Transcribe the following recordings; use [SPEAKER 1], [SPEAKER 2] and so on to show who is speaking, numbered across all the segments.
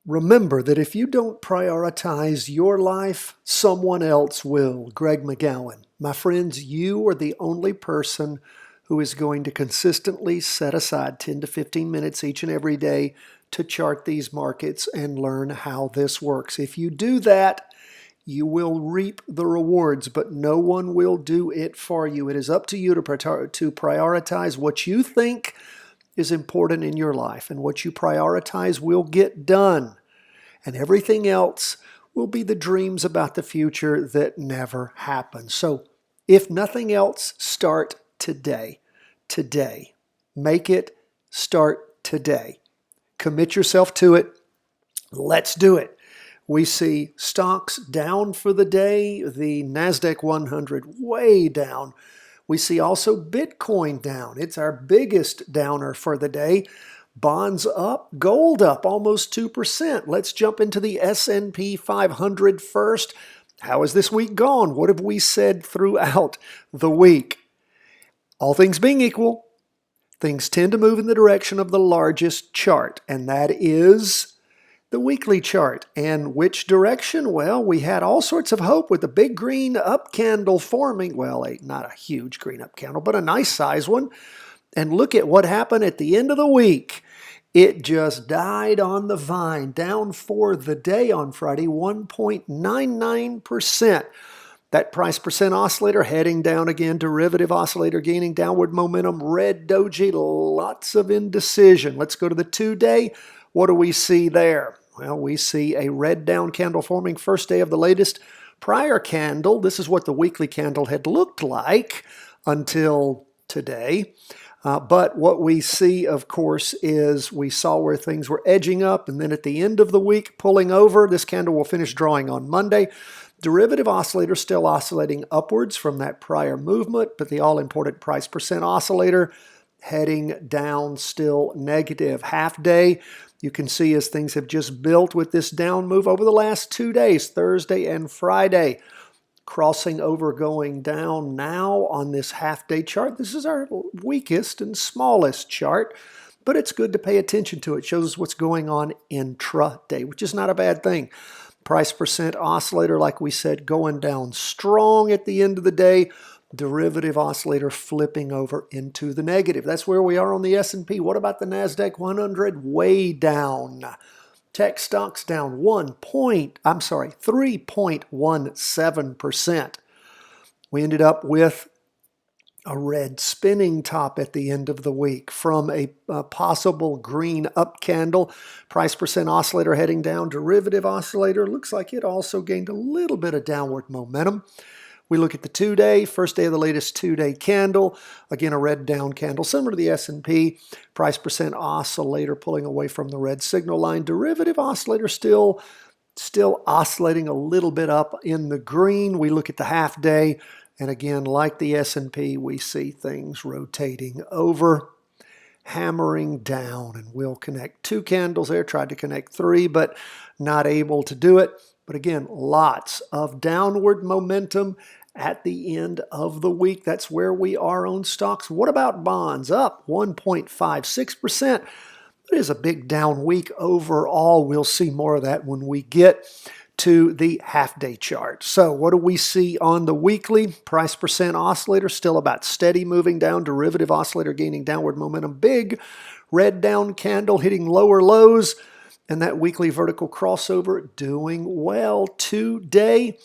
[SPEAKER 1] Remember that if you don't prioritize your life, someone else will. Greg McKeown. My friends, you are the only person who is going to consistently set aside 10 to 15 minutes each and every day to chart these markets and learn how this works. If you do that, you will reap the rewards, but no one will do it for you. It is up to you to prioritize what you think is important in your life, and what you prioritize will get done. And everything else will be the dreams about the future that never happen. So if nothing else, start today. Today. Make it start today. Commit yourself to it. Let's do it. We see stocks down for the day, the Nasdaq 100 way down. We see also Bitcoin down. It's our biggest downer for the day. Bonds up, gold up almost 2%. Let's jump into the S&P 500 first. How has this week gone? What have we said throughout the week? All things being equal, things tend to move in the direction of the largest chart, and that is the weekly chart. And which direction? Well, we had all sorts of hope with the big green up candle forming. Well, not a huge green up candle, but a nice size one. And look at what happened at the end of the week. It just died on the vine, down for the day on Friday, 1.99%. That price percent oscillator heading down again, derivative oscillator gaining downward momentum, red doji, lots of indecision. Let's go to the 2-day. What do we see there? Well, we see a red down candle forming first day of the latest prior candle. This is what the weekly candle had looked like until today. But what we see, of course, is we saw where things were edging up, and then at the end of the week, pulling over. This candle will finish drawing on Monday. Derivative oscillator still oscillating upwards from that prior movement, but the all-important price percent oscillator heading down, still negative. Half day, you can see as things have just built with this down move over the last 2 days, Thursday and Friday. Crossing over, going down now on this half-day chart. This is our weakest and smallest chart, but it's good to pay attention to. It shows us what's going on intraday, which is not a bad thing. Price percent oscillator, like we said, going down strong at the end of the day. Derivative oscillator flipping over into the negative. That's where we are on the S&P. What about the Nasdaq 100? Way down. Tech stocks down 3.17%. We ended up with a red spinning top at the end of the week from a possible green up candle. Price percent oscillator heading down. Derivative oscillator looks like it also gained a little bit of downward momentum. We look at the 2-day, first day of the latest 2-day candle. Again, a red down candle, similar to the S&P. Price percent oscillator pulling away from the red signal line. Derivative oscillator still oscillating a little bit up in the green. We look at the half day, and again, like the S&P, we see things rotating over, hammering down, and we'll connect 2 candles there. Tried to connect 3, but not able to do it. But again, lots of downward momentum at the end of the week. That's where we are on stocks. What about bonds? Up 1.56%. It is a big down week overall. We'll see more of that when we get to the half-day chart. So what do we see on the weekly? Price percent oscillator still about steady, moving down. Derivative oscillator gaining downward momentum. Big red down candle hitting lower lows. And that weekly vertical crossover doing well. Today,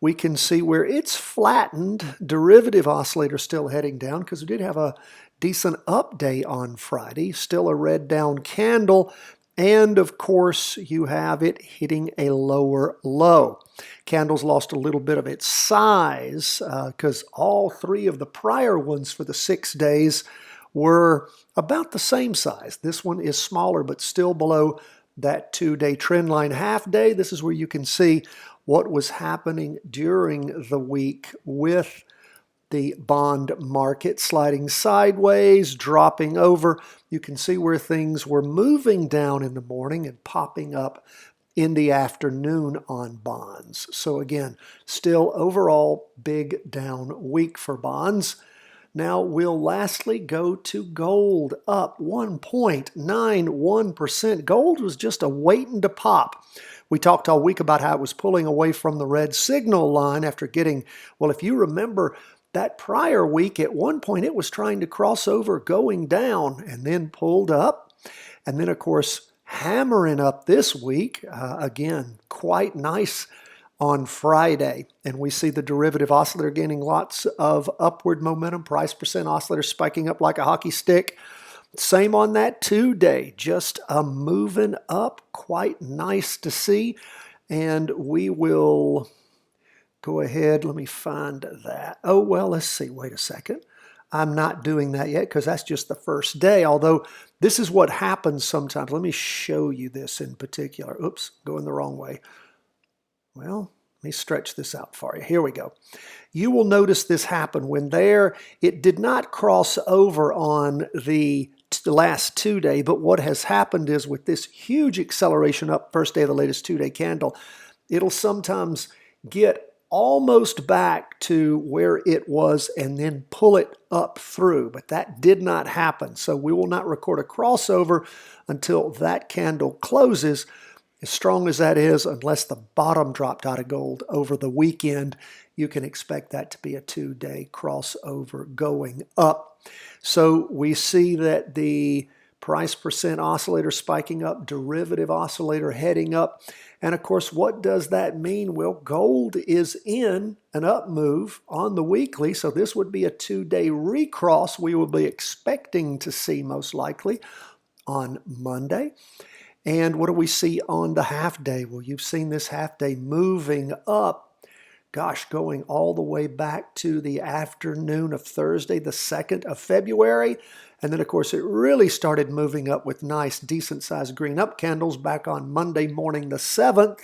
[SPEAKER 1] we can see where it's flattened. Derivative oscillator still heading down because we did have a decent up day on Friday. Still a red down candle. And of course, you have it hitting a lower low. Candle's lost a little bit of its size because all 3 of the prior ones for the 6 days were about the same size. This one is smaller, but still below that 2-day trend line. Half day, this is where you can see what was happening during the week with the bond market sliding sideways, dropping over. You can see where things were moving down in the morning and popping up in the afternoon on bonds. So again, still overall big down week for bonds. Now we'll lastly go to gold, up 1.91%. Gold was just a waiting to pop. We talked all week about how it was pulling away from the red signal line after getting, well, if you remember that prior week, at one point it was trying to cross over going down and then pulled up. And then, of course, hammering up this week, again, quite nice on Friday. And we see the derivative oscillator gaining lots of upward momentum, price percent oscillator spiking up like a hockey stick. Same on that 2-day, just a moving up, quite nice to see. And we will go ahead, let me find that. Oh, well, let's see, wait a second. I'm not doing that yet because that's just the first day, although this is what happens sometimes. Let me show you this in particular. Oops, going the wrong way. Well, let me stretch this out for you. Here we go. You will notice this happen when it did not cross over on the last 2-day, but what has happened is with this huge acceleration up first day of the latest 2-day candle, it'll sometimes get almost back to where it was and then pull it up through, but that did not happen. So we will not record a crossover until that candle closes, as strong as that is, unless the bottom dropped out of gold over the weekend. You can expect that to be a 2-day crossover going up. So we see that the price percent oscillator spiking up, derivative oscillator heading up. And of course, what does that mean? Well, gold is in an up move on the weekly, so this would be a 2-day recross we will be expecting to see most likely on Monday. And what do we see on the half day? Well, you've seen this half day moving up, gosh, going all the way back to the afternoon of Thursday, the 2nd of February. And then, of course, it really started moving up with nice, decent-sized green up candles back on Monday morning, the 7th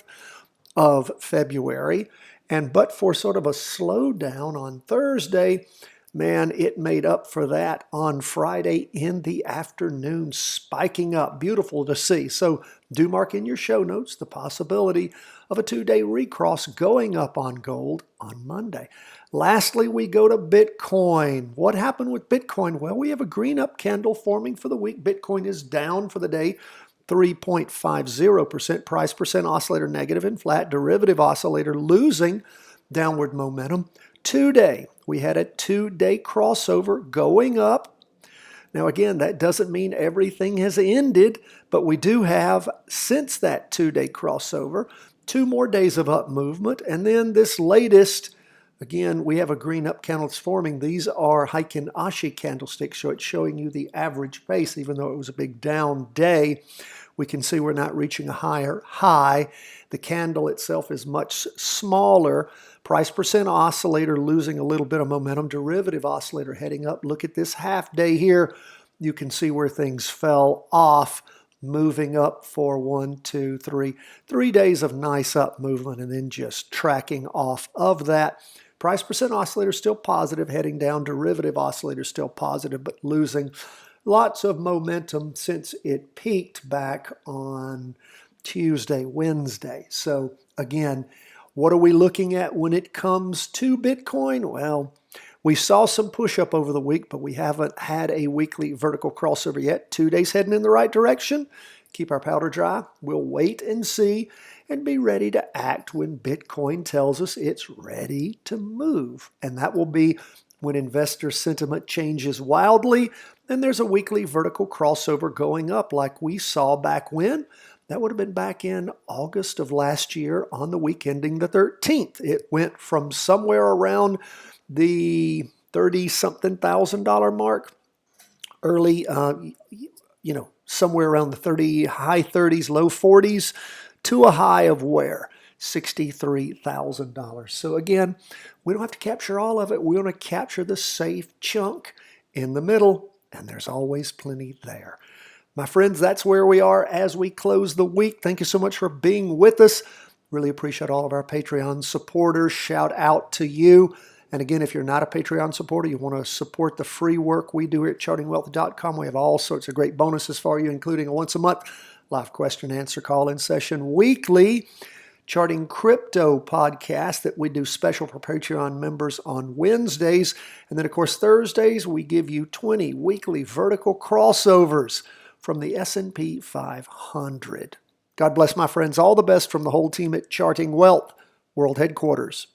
[SPEAKER 1] of February. And but for sort of a slowdown on Thursday, man, it made up for that on Friday in the afternoon, spiking up. Beautiful to see. So do mark in your show notes the possibility of a 2-day recross going up on gold on Monday. Lastly, we go to Bitcoin. What happened with Bitcoin? Well, we have a green up candle forming for the week. Bitcoin is down for the day, 3.50%. Price percent oscillator negative and flat. Derivative oscillator losing downward momentum. 2-day, we had a 2-day crossover going up. Now, again, that doesn't mean everything has ended, but we do have, since that 2-day crossover, 2 more days of up movement. And then this latest, again, we have a green up candle that's forming. These are Heikin Ashi candlesticks, so it's showing you the average pace. Even though it was a big down day, we can see we're not reaching a higher high. The candle itself is much smaller. Price percent oscillator losing a little bit of momentum. Derivative oscillator heading up. Look at this half day here. You can see where things fell off, moving up for 3 days of nice up movement and then just tracking off of that. Price percent oscillator still positive, heading down. Derivative oscillator still positive, but losing lots of momentum since it peaked back on Tuesday, Wednesday. So again, what are we looking at when it comes to Bitcoin? Well, we saw some push up over the week, but we haven't had a weekly vertical crossover yet. 2 days heading in the right direction. Keep our powder dry. We'll wait and see and be ready to act when Bitcoin tells us it's ready to move. And that will be when investor sentiment changes wildly and there's a weekly vertical crossover going up like we saw back when? That would have been back in August of last year on the week ending the 13th. It went from somewhere around the $30-something thousand mark, early, somewhere around the high 30s, low 40s, to a high of where? $63,000. So again, we don't have to capture all of it. We want to capture the safe chunk in the middle, and there's always plenty there. My friends, that's where we are as we close the week. Thank you so much for being with us. Really appreciate all of our Patreon supporters. Shout out to you. And again, if you're not a Patreon supporter, you want to support the free work we do here at chartingwealth.com. We have all sorts of great bonuses for you, including a once a month live question answer call-in session weekly. Charting Crypto podcast that we do special for Patreon members on Wednesdays. And then, of course, Thursdays, we give you 20 weekly vertical crossovers from the S&P 500. God bless, my friends. All the best from the whole team at Charting Wealth, World Headquarters.